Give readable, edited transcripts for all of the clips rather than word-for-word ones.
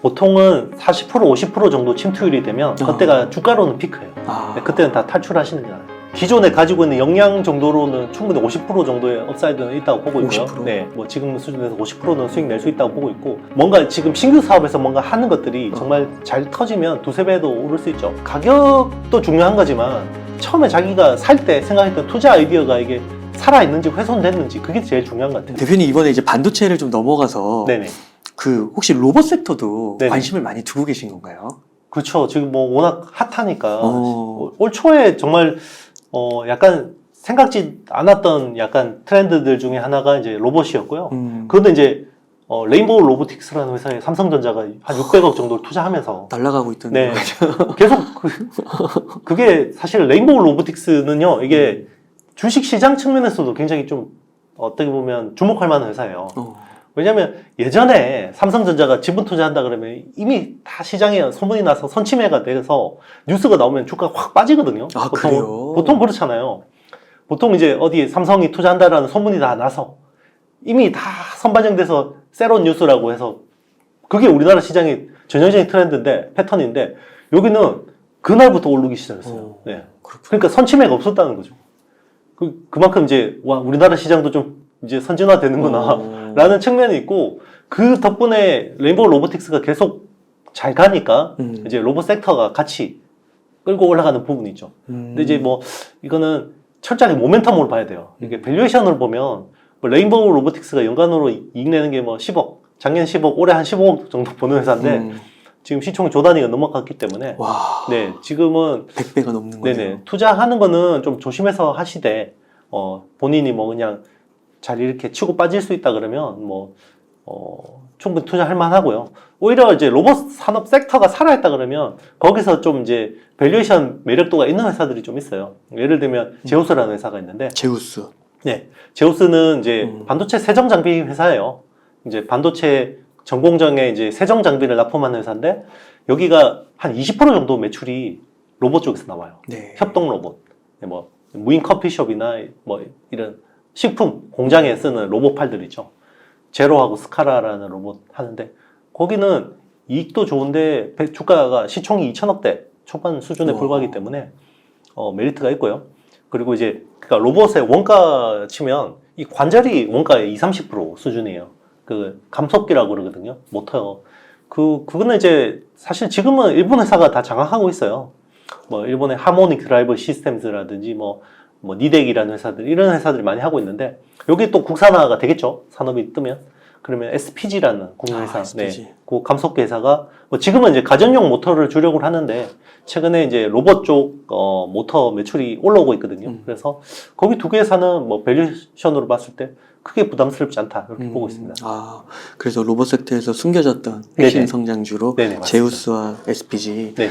보통은 40% 50% 정도 침투율이 되면 그때가 주가로는 피크예요. 네, 그때는 다 탈출하시는 게 나아요. 기존에 가지고 있는 역량 정도로는 충분히 50% 정도의 업사이드는 있다고 보고 있고요. 50%? 네, 뭐 지금 수준에서 50%는 수익 낼 수 있다고 보고 있고, 뭔가 지금 신규 사업에서 뭔가 하는 것들이 정말 잘 터지면 두세 배도 오를 수 있죠. 가격도 중요한 거지만 처음에 자기가 살 때 생각했던 투자 아이디어가 이게 살아있는지 훼손됐는지 그게 제일 중요한 것 같아요. 대표님 이번에 이제 반도체를 좀 넘어가서 네네. 그 혹시 로봇 섹터도 네네. 관심을 많이 두고 계신 건가요? 그렇죠. 지금 뭐 워낙 핫하니까 올 초에 정말 약간 생각지 않았던 약간 트렌드들 중에 하나가 이제 로봇이었고요. 그런데 이제 레인보우 로보틱스라는 회사에 삼성전자가 한 600억 정도를 투자하면서 날아가고 있던 네. 계속 그게 사실 레인보우 로보틱스는요. 이게 주식 시장 측면에서도 굉장히 좀 어떻게 보면 주목할 만한 회사예요. 왜냐면 예전에 삼성전자가 지분 투자한다 그러면 이미 다 시장에 소문이 나서 선침해가 돼서 뉴스가 나오면 주가가 확 빠지거든요. 아, 그래요? 보통 그렇잖아요. 보통 이제 어디 삼성이 투자한다라는 소문이 다 나서 이미 다 선반영돼서 새로운 뉴스라고 해서 그게 우리나라 시장의 전형적인 트렌드인데, 패턴인데, 여기는 그날부터 오르기 시작했어요. 네. 그러니까 선침해가 없었다는 거죠. 그만큼 이제 와 우리나라 시장도 좀 이제 선진화되는구나 라는 측면이 있고, 그 덕분에 레인보우 로보틱스가 계속 잘 가니까 이제 로봇 섹터가 같이 끌고 올라가는 부분이 있죠. 근데 이제 뭐 이거는 철저하게 모멘텀으로 봐야 돼요. 이게 밸류에이션으로 보면 뭐 레인보우 로보틱스가 연간으로 이익 내는 게 뭐 10억, 작년 10억, 올해 한 15억 정도 버는 회사인데 지금 시총 조 단위가 넘어갔기 때문에 와, 네, 지금은 100배가 넘는 거네요. 네네, 투자하는 거는 좀 조심해서 하시되 본인이 뭐 그냥 잘 이렇게 치고 빠질 수 있다 그러면 뭐 충분히 투자할 만하고요. 오히려 이제 로봇 산업 섹터가 살아있다 그러면 거기서 좀 이제 밸류에이션 매력도가 있는 회사들이 좀 있어요. 예를 들면 제우스라는 회사가 있는데, 제우스. 네, 제우스는 이제 반도체 세정 장비 회사예요. 이제 반도체 전 공정에 이제 세정 장비를 납품하는 회사인데, 여기가 한 20% 정도 매출이 로봇 쪽에서 나와요. 네. 협동 로봇, 뭐 무인 커피숍이나 뭐 이런 식품 공장에 쓰는 로봇팔들 있죠. 제로하고 스카라라는 로봇 하는데, 거기는 이익도 좋은데 주가가 시총이 2천억대 초반 수준에 불과하기 때문에 메리트가 있고요. 그리고 이제 그러니까 로봇의 원가 치면 이 관절이 원가의 20-30% 수준이에요. 그 감속기라고 그러거든요. 모터. 그거는 이제 사실 지금은 일본 회사가 다 장악하고 있어요. 뭐 일본의 하모닉 드라이버 시스템즈라든지 뭐 니덱이라는 회사들, 이런 회사들이 많이 하고 있는데, 여기 또 국산화가 되겠죠. 산업이 뜨면. 그러면 SPG라는 국내회사, SPG. 네, 그 감속기 회사가 뭐 지금은 이제 가전용 모터를 주력을 하는데, 최근에 이제 로봇 쪽 모터 매출이 올라오고 있거든요. 그래서 거기 두 개 회사는 뭐 밸류에이션으로 봤을 때 크게 부담스럽지 않다 이렇게 보고 있습니다. 아, 그래서 로봇 섹터에서 숨겨졌던 핵심 네네. 성장주로 네네, 맞습니다. 제우스와 SPG. 네.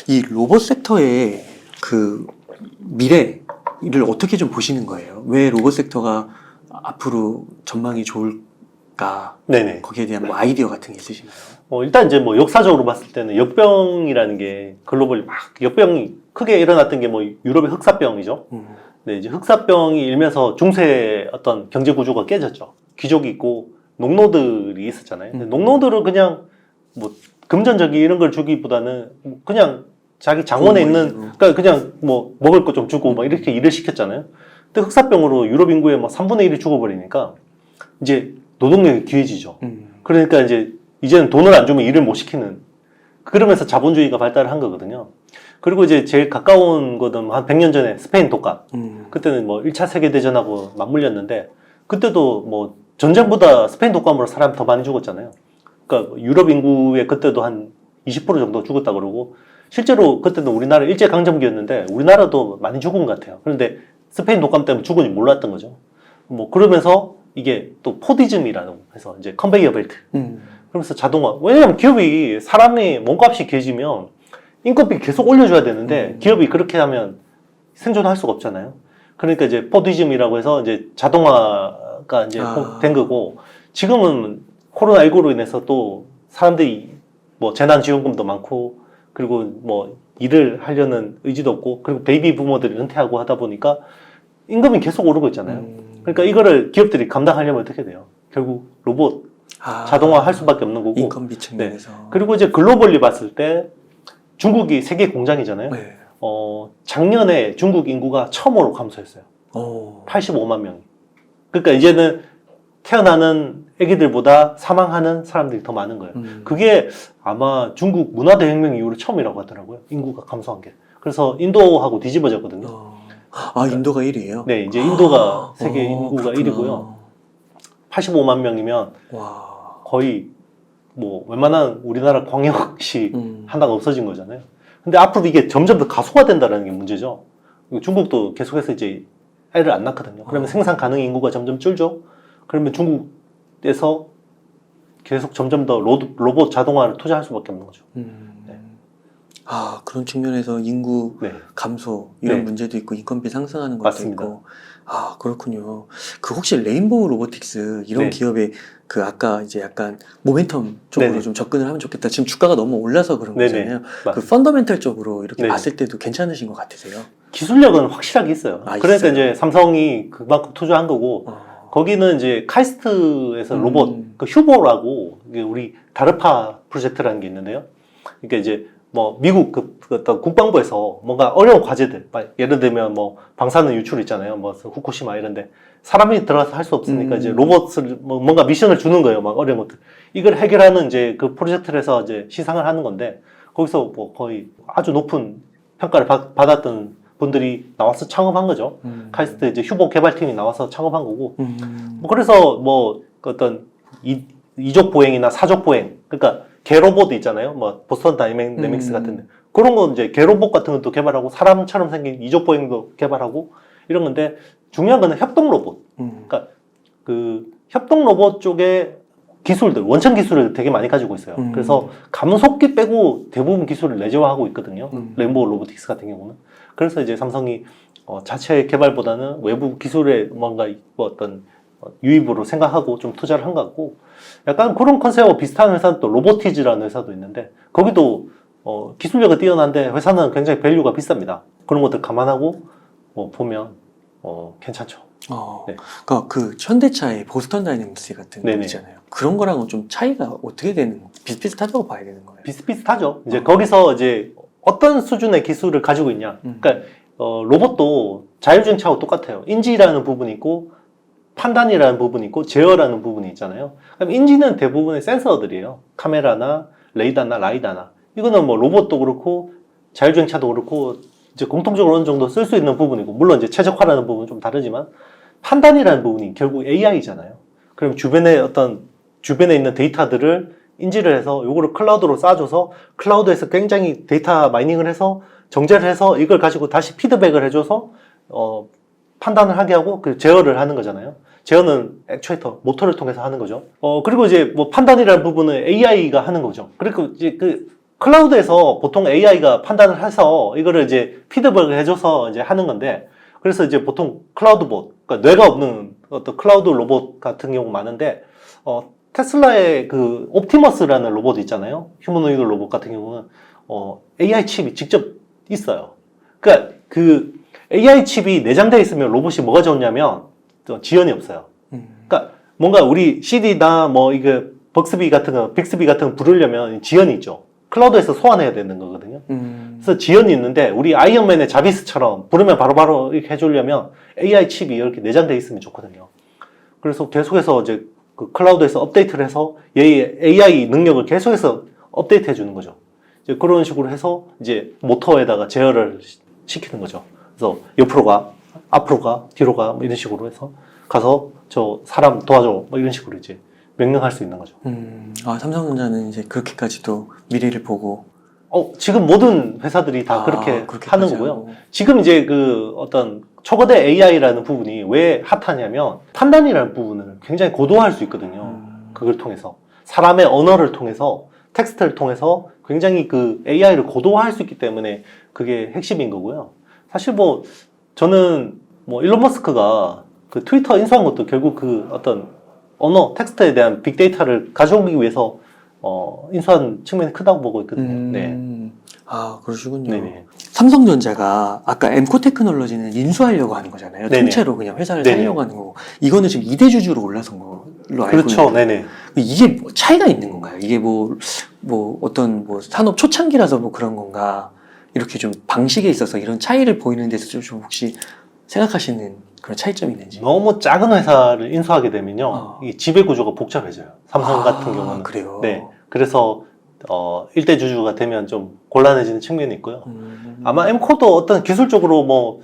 이 로봇 섹터의 그 미래를 어떻게 좀 보시는 거예요? 왜 로봇 섹터가 앞으로 전망이 좋을까? 네네. 거기에 대한 뭐 아이디어 같은 게 있으신가요? 일단 이제 뭐 역사적으로 봤을 때는 역병이라는 게 글로벌 막 역병이 크게 일어났던 게 뭐 유럽의 흑사병이죠. 네, 이제 흑사병이 일면서 중세 어떤 경제 구조가 깨졌죠. 귀족이 있고 농노들이 있었잖아요. 근데 농노들은 그냥 뭐 금전적인 이런 걸 주기보다는 그냥 자기 장원에 있는, 그러니까 그냥 뭐 먹을 거 좀 주고 막 이렇게 일을 시켰잖아요. 근데 흑사병으로 유럽 인구의 뭐 3분의 1이 죽어버리니까 이제 노동력이 귀해지죠. 그러니까 이제는 돈을 안 주면 일을 못 시키는, 그러면서 자본주의가 발달을 한 거거든요. 그리고 이제 제일 가까운 거는 한 100년 전에 스페인 독감. 그때는 뭐 1차 세계대전하고 맞물렸는데, 그때도 뭐 전쟁보다 스페인 독감으로 사람이 더 많이 죽었잖아요. 그러니까 유럽 인구의 그때도 한 20% 정도 죽었다 그러고, 실제로 그때는 우리나라 일제강점기였는데 우리나라도 많이 죽은 것 같아요. 그런데 스페인 독감 때문에 죽은지 몰랐던 거죠. 뭐 그러면서 이게 또 포디즘이라는 해서 이제 컨베이어 벨트. 그러면서 자동화. 왜냐하면 기업이 사람의 몸값이 귀해지면 인건비 계속 올려줘야 되는데 기업이 그렇게 하면 생존할 수가 없잖아요. 그러니까 이제 포디즘이라고 해서 이제 자동화가 이제 된 거고, 지금은 코로나19로 인해서 또 사람들이 뭐 재난지원금도 많고, 그리고 뭐 일을 하려는 의지도 없고, 그리고 베이비 부모들이 은퇴하고 하다 보니까 임금이 계속 오르고 있잖아요. 그러니까 이거를 기업들이 감당하려면 어떻게 돼요? 결국 로봇 자동화할 수밖에 없는 거고. 인건비 측면에서. 그리고 이제 글로벌리 봤을 때 중국이 세계 공장이잖아요. 네. 작년에 중국 인구가 처음으로 감소했어요. 오. 85만 명이. 그러니까 이제는 태어나는 아기들보다 사망하는 사람들이 더 많은 거예요. 그게 아마 중국 문화대혁명 이후로 처음이라고 하더라고요. 인구가 감소한 게. 그래서 인도하고 뒤집어졌거든요. 아, 인도가 1위에요? 네, 이제 인도가 세계 인구가 그렇구나. 1위고요. 85만 명이면 와. 거의 뭐 웬만한 우리나라 광역시 하나가 없어진 거잖아요. 근데 앞으로 이게 점점 더 가속화된다는 게 문제죠. 중국도 계속해서 이제 애를 안 낳거든요. 그러면 생산 가능 인구가 점점 줄죠. 그러면 중국에서 계속 점점 더 로봇 자동화를 투자할 수밖에 없는 거죠. 네. 아, 그런 측면에서 인구 네. 감소 이런 네. 문제도 있고 인건비 상승하는 것도 맞습니다. 있고. 아, 그렇군요. 그 혹시 레인보우 로보틱스 이런 네. 기업에 그 아까 이제 약간 모멘텀 쪽으로 네네. 좀 접근을 하면 좋겠다. 지금 주가가 너무 올라서 그런 네네. 거잖아요. 맞- 그 펀더멘털 쪽으로 이렇게 네네. 봤을 때도 괜찮으신 것 같으세요? 기술력은 확실하게 있어요. 아, 그러니까 있어요? 이제 삼성이 그만큼 투자한 거고, 거기는 이제 카이스트에서 로봇, 그 휴보라고, 이게 우리 다르파 프로젝트라는 게 있는데요. 그러니까 이제 뭐 미국 그 어떤 국방부에서 뭔가 어려운 과제들, 예를 들면 뭐 방사능 유출 있잖아요. 뭐 후쿠시마 이런데 사람이 들어가서 할 수 없으니까 이제 로봇을 뭔가 미션을 주는 거예요. 막 어려운 것들. 이걸 해결하는 이제 그 프로젝트를 해서 이제 시상을 하는 건데 거기서 뭐 거의 아주 높은 평가를 받았던 분들이 나와서 창업한 거죠. 카이스트 이제 휴보 개발팀이 나와서 창업한 거고. 뭐 그래서 뭐 어떤 이족 보행이나 사족 보행, 그러니까 개로봇 있잖아요. 뭐 보스턴 다이내믹스 같은 그런 거 이제 개로봇 같은 것도 개발하고 사람처럼 생긴 이족 보행도 개발하고 이런 건데 중요한 거는 협동 로봇. 그러니까 그 협동 로봇 쪽에 기술들, 원천 기술을 되게 많이 가지고 있어요. 그래서 감속기 빼고 대부분 기술을 내재화하고 있거든요. 레인보우 로보틱스 같은 경우는. 그래서 이제 삼성이 자체 개발보다는 외부 기술에 뭔가 뭐 어떤 유입으로 생각하고 좀 투자를 한 것 같고, 약간 그런 컨셉하고 비슷한 회사는 또 로보티즈라는 회사도 있는데, 거기도 기술력이 뛰어난데 회사는 굉장히 밸류가 비쌉니다. 그런 것들 감안하고 보면 괜찮죠. 네. 그러니까 그 현대차의 보스턴 다이내믹스 같은 거 네네. 있잖아요. 그런 거랑은 좀 차이가 어떻게 되는, 비슷비슷하다고 봐야 되는 거예요? 비슷비슷하죠. 이제 거기서 이제 어떤 수준의 기술을 가지고 있냐. 그러니까 로봇도 자율주행차하고 똑같아요. 인지라는 부분이 있고 판단이라는 부분이 있고 제어라는 부분이 있잖아요. 그럼 인지는 대부분의 센서들이에요. 카메라나 레이더나 라이다나. 이거는 뭐 로봇도 그렇고 자율주행차도 그렇고 이제 공통적으로 어느 정도 쓸 수 있는 부분이고, 물론 이제 최적화라는 부분은 좀 다르지만 판단이라는 부분이 결국 AI잖아요. 그럼 주변에 있는 데이터들을 인지를 해서 요거를 클라우드로 쌓아줘서 클라우드에서 굉장히 데이터 마이닝을 해서 정제를 해서 이걸 가지고 다시 피드백을 해줘서 판단을 하게 하고 그 제어를 하는 거잖아요. 제어는 액추에이터, 모터를 통해서 하는 거죠. 그리고 이제 뭐 판단이라는 부분은 AI가 하는 거죠. 그리고 이제 그 클라우드에서 보통 AI가 판단을 해서 이거를 이제 피드백을 해줘서 이제 하는 건데, 그래서 이제 보통 클라우드봇, 그러니까 뇌가 없는 어떤 클라우드 로봇 같은 경우 많은데, 테슬라의 그 옵티머스라는 로봇 있잖아요. 휴머노이드 로봇 같은 경우는 AI 칩이 직접 있어요. 그러니까 그 AI 칩이 내장되어 있으면 로봇이 뭐가 좋냐면 지연이 없어요. 그러니까 뭔가 우리 CD나 뭐 이게 빅스비 같은 거 부르려면 지연이 있죠. 클라우드에서 소환해야 되는 거거든요. 그래서 지연이 있는데 우리 아이언맨의 자비스처럼 부르면 바로바로 이렇게 해주려면 AI 칩이 이렇게 내장되어 있으면 좋거든요. 그래서 계속해서 이제 그 클라우드에서 업데이트를 해서 AI 능력을 계속해서 업데이트 해주는 거죠. 이제 그런 식으로 해서 이제 모터에다가 제어를 시키는 거죠. 그래서 옆으로 가, 앞으로 가, 뒤로 가, 뭐 이런 식으로 해서 가서 저 사람 도와줘, 뭐 이런 식으로 이제 명령할 수 있는 거죠. 삼성전자는 이제 그렇게까지도 미래를 보고. 지금 모든 회사들이 다 그렇게 하는 거고요. 하고. 지금 이제 그 어떤 초거대 AI라는 부분이 왜 핫하냐면 판단이라는 부분을 굉장히 고도화할 수 있거든요. 그걸 통해서. 사람의 언어를 통해서, 텍스트를 통해서 굉장히 그 AI를 고도화할 수 있기 때문에 그게 핵심인 거고요. 사실 뭐 저는 뭐 일론 머스크가 그 트위터 인수한 것도 결국 그 어떤 언어, 텍스트에 대한 빅데이터를 가져오기 위해서 인수한 측면이 크다고 보고 있거든요. 네. 아, 그러시군요. 네네. 삼성전자가 아까 엠코 테크놀로지는 인수하려고 하는 거잖아요. 네네. 통째로 그냥 회사를 네네. 살려고 하는 거고. 이거는 지금 2대 주주로 올라선 알고 그렇죠. 있는데 네네. 이게 뭐 차이가 있는 건가요? 이게 뭐 어떤 뭐 산업 초창기라서 뭐 그런 건가? 이렇게 좀 방식에 있어서 이런 차이를 보이는 데서 좀 혹시 생각하시는 그런 차이점이 있는지? 너무 작은 회사를 인수하게 되면요, 이 지배 구조가 복잡해져요. 삼성 같은 경우는. 그래요. 네. 그래서 일대 주주가 되면 좀 곤란해지는 측면이 있고요. 아마 엠코도 어떤 기술적으로 뭐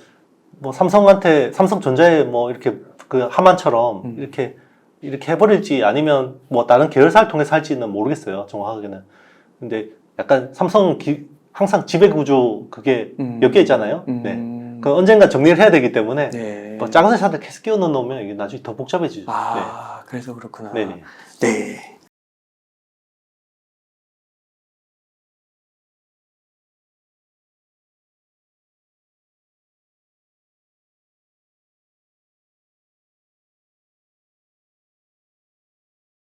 삼성전자에 뭐 이렇게 그 하만처럼 이렇게 해버릴지 아니면 뭐 다른 계열사를 통해서 할지는 모르겠어요. 정확하게는. 근데 약간 항상 지배 구조 그게 몇 개 있잖아요. 네. 그 언젠가 정리를 해야 되기 때문에 네. 뭐 작은 회사들 계속 끼워 넣으면 이게 나중에 더 복잡해지죠. 그래서 그렇구나. 네. 네네. 네.